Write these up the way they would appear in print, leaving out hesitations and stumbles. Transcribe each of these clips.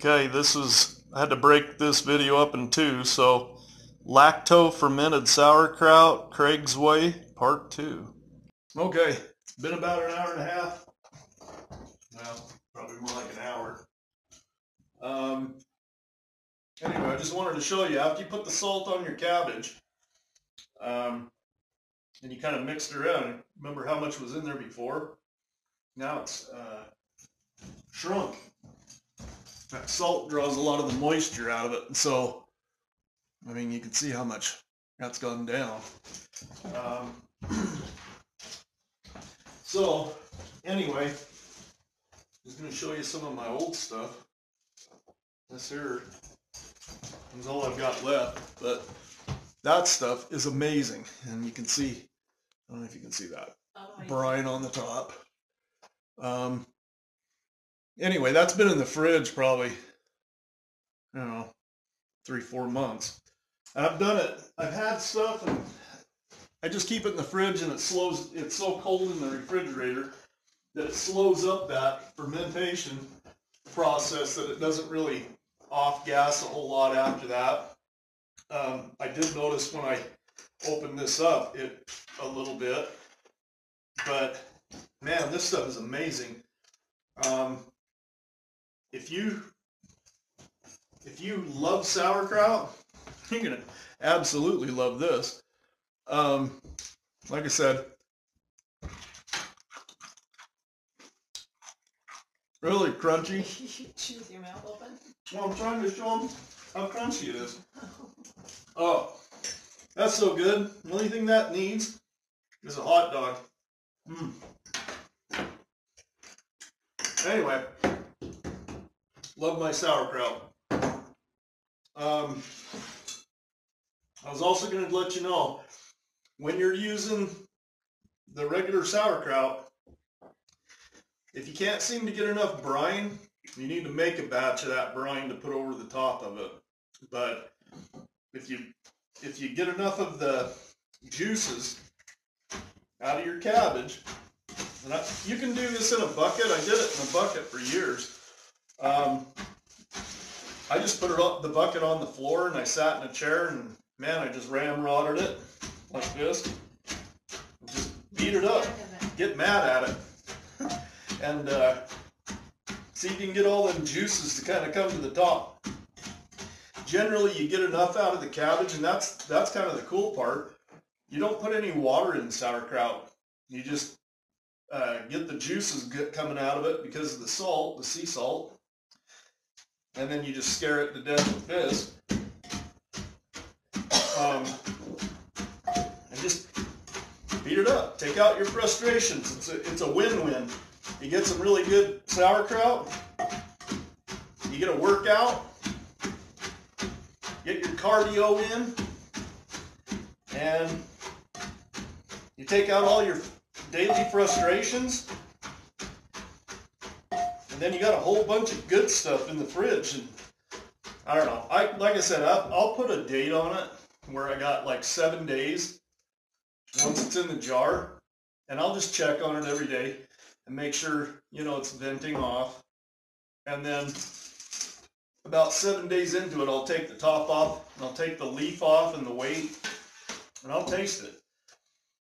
Okay, I had to break this video up in two, so Lacto fermented sauerkraut, Craig's Way, part two. Okay, it's been about an hour and a half. Well, probably more like an hour. Anyway, I just wanted to show you, after you put the salt on your cabbage, and you kind of mixed it around, remember how much was in there before? Now it's shrunk. That salt draws a lot of the moisture out of it, and so I mean, you can see how much that's gone down. So anyway, just going to show you some of my old stuff. This here is all I've got left, but that stuff is amazing, and you can see, I don't know if you can see that brine on the top. Anyway, that's been in the fridge probably, I don't know, 3-4 months. I've done it. I've had stuff and I just keep it in the fridge, and it's so cold in the refrigerator that it slows up that fermentation process, that it doesn't really off gas a whole lot after that. I did notice when I opened this up it a little bit, but man, this stuff is amazing. If you love sauerkraut, you're gonna absolutely love this. Like I said, really crunchy. You chew with your mouth open? Well, I'm trying to show them how crunchy it is. Oh, that's so good. The only thing that needs is a hot dog. Anyway, love my sauerkraut. I was also going to let you know, when you're using the regular sauerkraut, if you can't seem to get enough brine, you need to make a batch of that brine to put over the top of it. But if you get enough of the juices out of your cabbage, and you can do this in a bucket. I did it in a bucket for years. I just put the bucket on the floor, and I sat in a chair, and man, I just ramrodded it like this. Just beat it up, get mad at it, and see if you can get all them juices to kind of come to the top. Generally, you get enough out of the cabbage, and that's kind of the cool part. You don't put any water in sauerkraut. You just get the juices coming out of it because of the salt, the sea salt, and then you just scare it to death with this. And just beat it up. Take out your frustrations. It's a win-win. You get some really good sauerkraut. You get a workout. Get your cardio in. And you take out all your daily frustrations. And then you got a whole bunch of good stuff in the fridge. And I don't know. Like I said, I'll put a date on it where I got like 7 days once it's in the jar, and I'll just check on it every day and make sure, it's venting off. And then about 7 days into it, I'll take the top off, and I'll take the leaf off and the weight, and I'll taste it.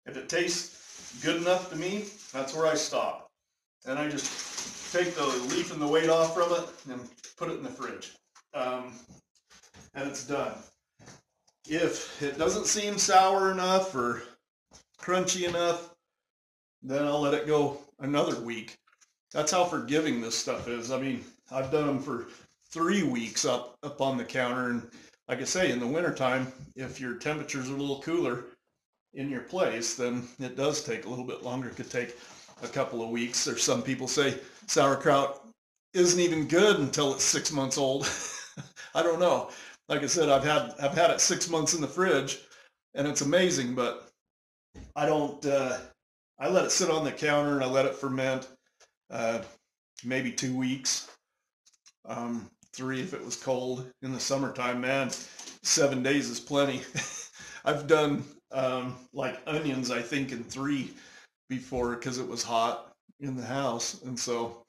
If it tastes good enough to me, that's where I stop. And I just take the leaf and the weight off from it and put it in the fridge. And it's done. If it doesn't seem sour enough or crunchy enough, then I'll let it go another week. That's how forgiving this stuff is. I mean, I've done them for 3 weeks up on the counter, and like I say, in the wintertime, if your temperatures are a little cooler in your place, then it does take a little bit longer. It could take a couple of weeks. Or some people say sauerkraut isn't even good until it's 6 months old. I don't know. Like I said, I've had it 6 months in the fridge, and it's amazing, but I don't, I let it sit on the counter and I let it ferment, maybe 2 weeks, 3 if it was cold. In the summertime, man, 7 days is plenty. I've done like onions, I think, in 3 before, because it was hot in the house, and so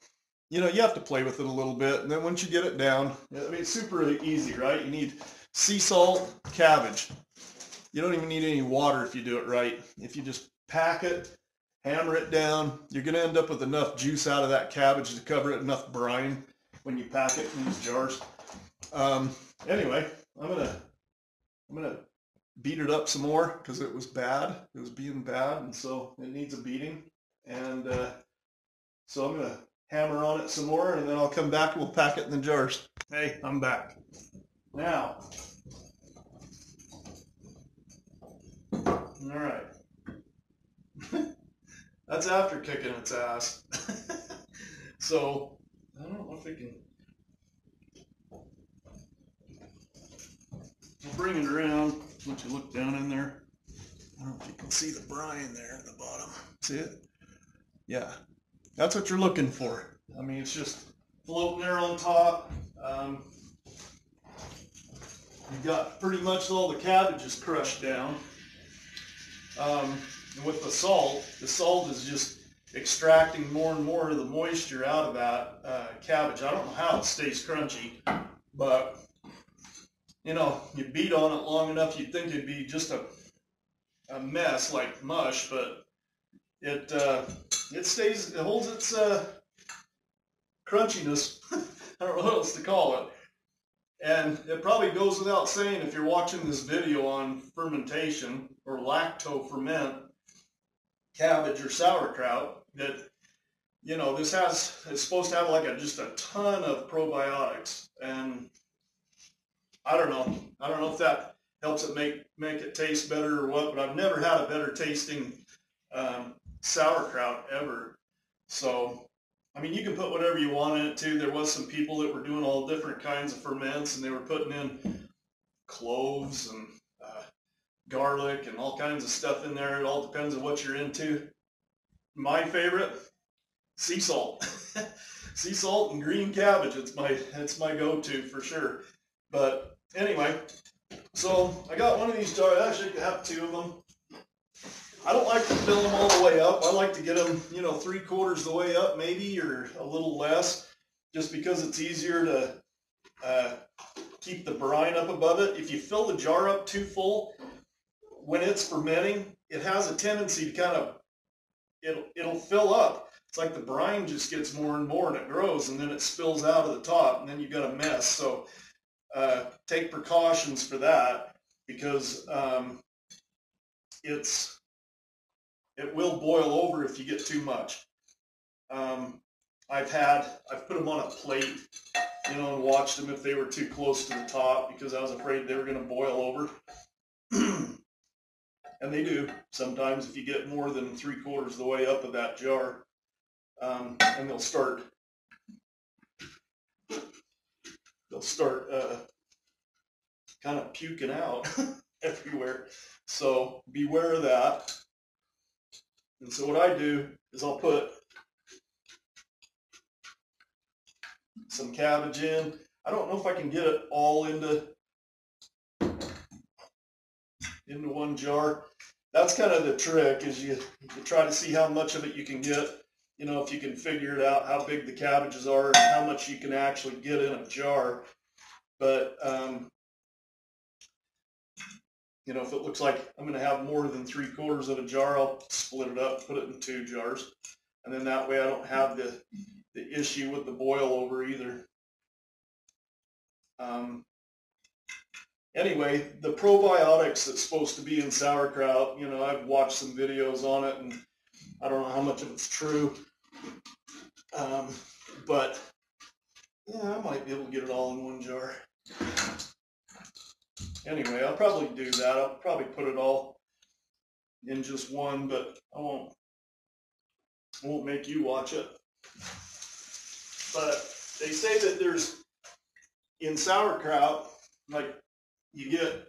you know, you have to play with it a little bit, and then once you get it down, I mean, it's super easy, right? You need sea salt, cabbage. You don't even need any water if you do it right. If you just pack it, hammer it down, you're going to end up with enough juice out of that cabbage to cover it, enough brine when you pack it in these jars. Anyway, I'm gonna beat it up some more because it was bad. It was being bad, and so it needs a beating. And so I'm gonna hammer on it some more, and then I'll come back and we'll pack it in the jars. Hey, I'm back. Now, all right. That's after kicking its ass. So, I don't know if I can. I'll bring it around. Let you look down in there. I don't know if you can see the brine there at the bottom. See it? Yeah. That's what you're looking for. I mean, it's just floating there on top. You've got pretty much all the cabbages crushed down. And with the salt is just extracting more and more of the moisture out of that cabbage. I don't know how it stays crunchy, but you know, you beat on it long enough, you'd think it'd be just a mess like mush, but it holds its crunchiness. I don't know what else to call it. And it probably goes without saying, if you're watching this video on fermentation or lacto ferment cabbage or sauerkraut, that, you know, it's supposed to have like just a ton of probiotics. And I don't know if that helps it make it taste better or what, but I've never had a better tasting sauerkraut ever. So, I mean, you can put whatever you want in it too. There was some people that were doing all different kinds of ferments, and they were putting in cloves and garlic and all kinds of stuff in there. It all depends on what you're into. My favorite, sea salt. Sea salt and green cabbage. It's my go-to for sure. But anyway, so I got one of these jars. Actually, I have two of them. I don't like to fill them all the way up. I like to get them, you know, 3/4 the way up maybe, or a little less, just because it's easier to keep the brine up above it. If you fill the jar up too full, when it's fermenting, it has a tendency to kind of, it'll fill up. It's like the brine just gets more and more, and it grows, and then it spills out of the top, and then you've got a mess. So take precautions for that, because it will boil over if you get too much. I've put them on a plate, you know, and watched them if they were too close to the top, because I was afraid they were going to boil over. And they do sometimes if you get more than 3/4 the way up of that jar. And they'll start kind of puking out everywhere. So beware of that. And so what I do is I'll put some cabbage in. I don't know if I can get it all into one jar. That's kind of the trick, is you try to see how much of it you can get. You know, if you can figure it out, how big the cabbages are and how much you can actually get in a jar. But, you know, if it looks like I'm going to have more than 3/4 of a jar, I'll split it up, put it in 2 jars. And then that way I don't have the issue with the boil over either. Anyway, the probiotics that's supposed to be in sauerkraut, you know, I've watched some videos on it, and I don't know how much of it's true. But yeah, I might be able to get it all in 1 jar. Anyway, I'll probably do that. I'll probably put it all in just one, but I won't make you watch it. But they say that there's, in sauerkraut, like, you get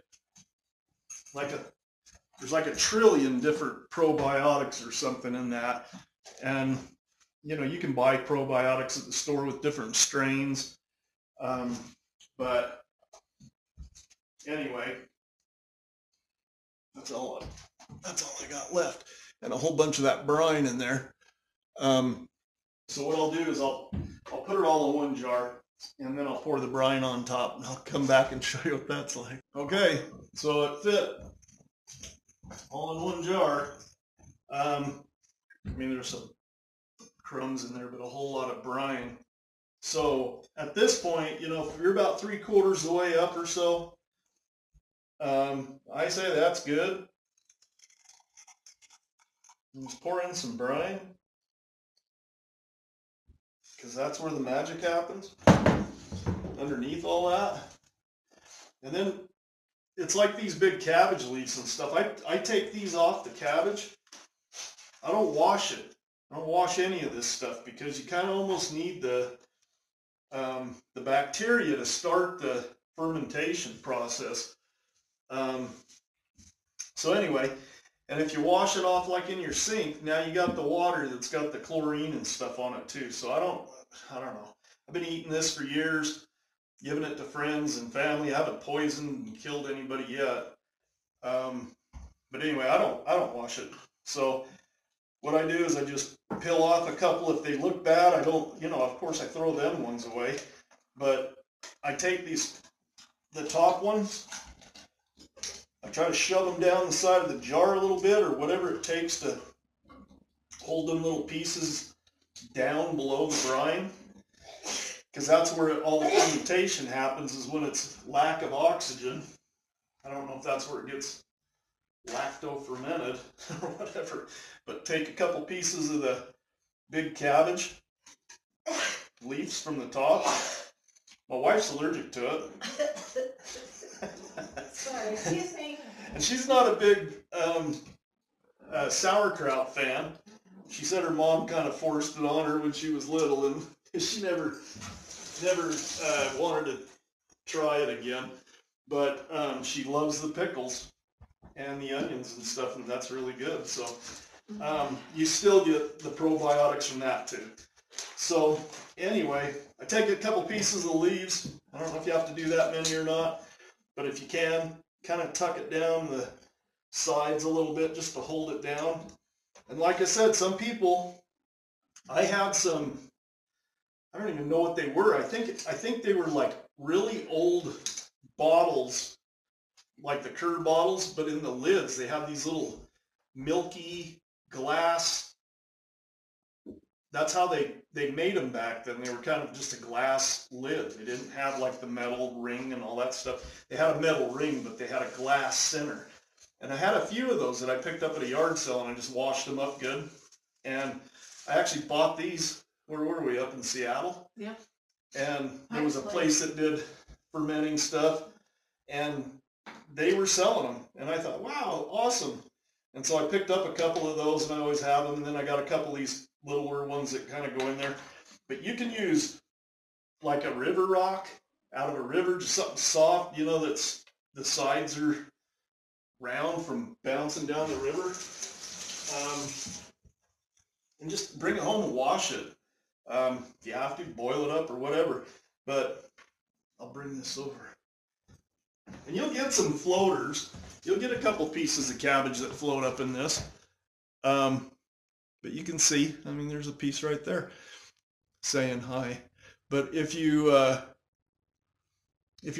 there's like 1 trillion different probiotics or something in that. And, you know, you can buy probiotics at the store with different strains. But anyway, that's all I got left. And a whole bunch of that brine in there. So what I'll do is I'll put it all in one jar, and then I'll pour the brine on top, and I'll come back and show you what that's like. Okay, so it fit all in one jar. I mean, there's some crumbs in there, but a whole lot of brine. So at this point, you know, if you're about 3/4 of the way up or so, I say that's good. And just pour in some brine, because that's where the magic happens, underneath all that. And then it's like these big cabbage leaves and stuff. I take these off the cabbage. I don't wash it. I don't wash any of this stuff, because you kind of almost need the bacteria to start the fermentation process. So anyway, and if you wash it off like in your sink, now you got the water that's got the chlorine and stuff on it too. So I don't know. I've been eating this for years, giving it to friends and family. I haven't poisoned and killed anybody yet. But anyway, I don't wash it. So what I do is I just peel off a couple. If they look bad, I don't, you know, of course I throw them ones away. But I take the top ones, I try to shove them down the side of the jar a little bit, or whatever it takes to hold them little pieces down below the brine, because that's where all the fermentation happens, is when it's lack of oxygen. I don't know if that's where it gets lacto fermented or whatever, but take a couple pieces of the big cabbage leaves from the top. My wife's allergic to it. Sorry, excuse me. And she's not a big sauerkraut fan. She said her mom kind of forced it on her when she was little, and she never wanted to try it again. But she loves the pickles and the onions and stuff, and that's really good. So you still get the probiotics from that too. So anyway, I take a couple pieces of the leaves. I don't know if you have to do that many or not, but if you can, kind of tuck it down the sides a little bit just to hold it down. And like I said, some people, I had some, I don't even know what they were. I think they were like really old bottles, like the Kerr bottles, but in the lids they have these little milky glass. That's how they made them back then. They were kind of just a glass lid. They didn't have like the metal ring and all that stuff. They had a metal ring, but they had a glass center. And I had a few of those that I picked up at a yard sale, and I just washed them up good. And I actually bought these, where were we, up in Seattle? Yeah. And there was a place that did fermenting stuff, and they were selling them. And I thought, wow, awesome. And so I picked up a couple of those, and I always have them. And then I got a couple of these littler ones that kind of go in there. But you can use like a river rock out of a river, just something soft, you know, that's the sides are round from bouncing down the river. And just bring it home and wash it. If you have to, boil it up or whatever. But I'll bring this over. And you'll get some floaters. You'll get a couple pieces of cabbage that float up in this. But you can see, I mean, there's a piece right there saying hi. But if you're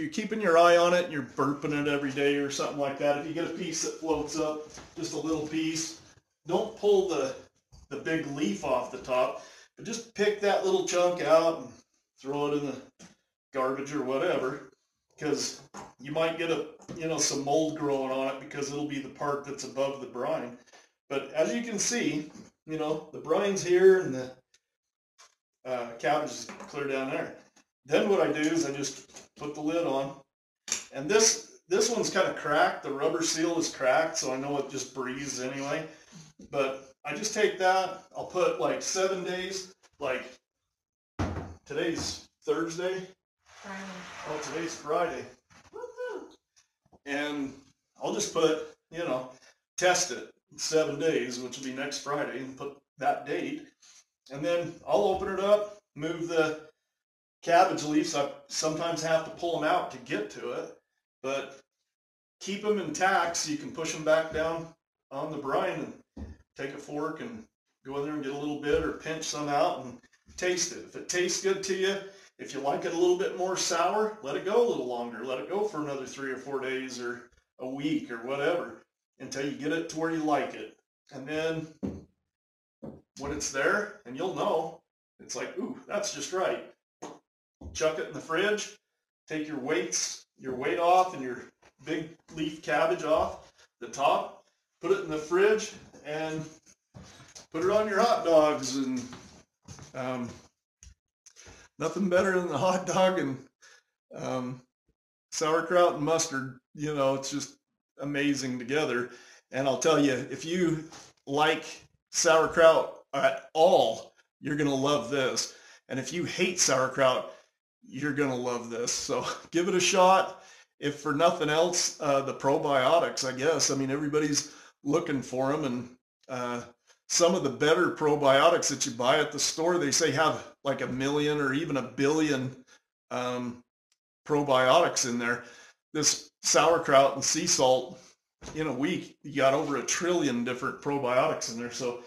keeping your eye on it and you're burping it every day or something like that, if you get a piece that floats up, just a little piece, don't pull the big leaf off the top, but just pick that little chunk out and throw it in the garbage or whatever, because you might get some mold growing on it, because it'll be the part that's above the brine. But as you can see, the brine's here and the cabbage is clear down there. Then what I do is I just put the lid on, and this one's kind of cracked. The rubber seal is cracked, so I know it just breathes anyway. But I just take that, I'll put like 7 days, like today's Thursday. Friday. Oh, today's Friday. Woo-hoo. And I'll just put, test it 7 days, which will be next Friday, and put that date. And then I'll open it up, move the cabbage leaves. I sometimes have to pull them out to get to it, but keep them intact so you can push them back down on the brine and take a fork and go in there and get a little bit, or pinch some out and taste it. If it tastes good to you, if you like it a little bit more sour, let it go a little longer. Let it go for another 3 or 4 days or a week or whatever until you get it to where you like it. And then when it's there, and you'll know, it's like, ooh, that's just right. Chuck it in the fridge, take your weight off and your big leaf cabbage off the top, put it in the fridge, and put it on your hot dogs. And nothing better than the hot dog and sauerkraut and mustard. You know, it's just amazing together. And I'll tell you, if you like sauerkraut at all, you're going to love this. And if you hate sauerkraut, you're going to love this. So give it a shot. If for nothing else, the probiotics, I guess. I mean, everybody's looking for them. And some of the better probiotics that you buy at the store, they say have like 1 million or even 1 billion probiotics in there. This sauerkraut and sea salt, in a week, you got over 1 trillion different probiotics in there. So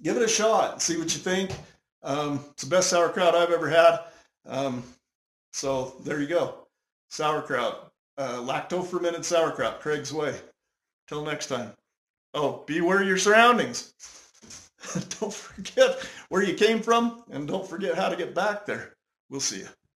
give it a shot and see what you think. It's the best sauerkraut I've ever had. So there you go. Sauerkraut. Lacto fermented sauerkraut, Craig's Way. Till next time. Oh, beware your surroundings. Don't forget where you came from, and don't forget how to get back there. We'll see you.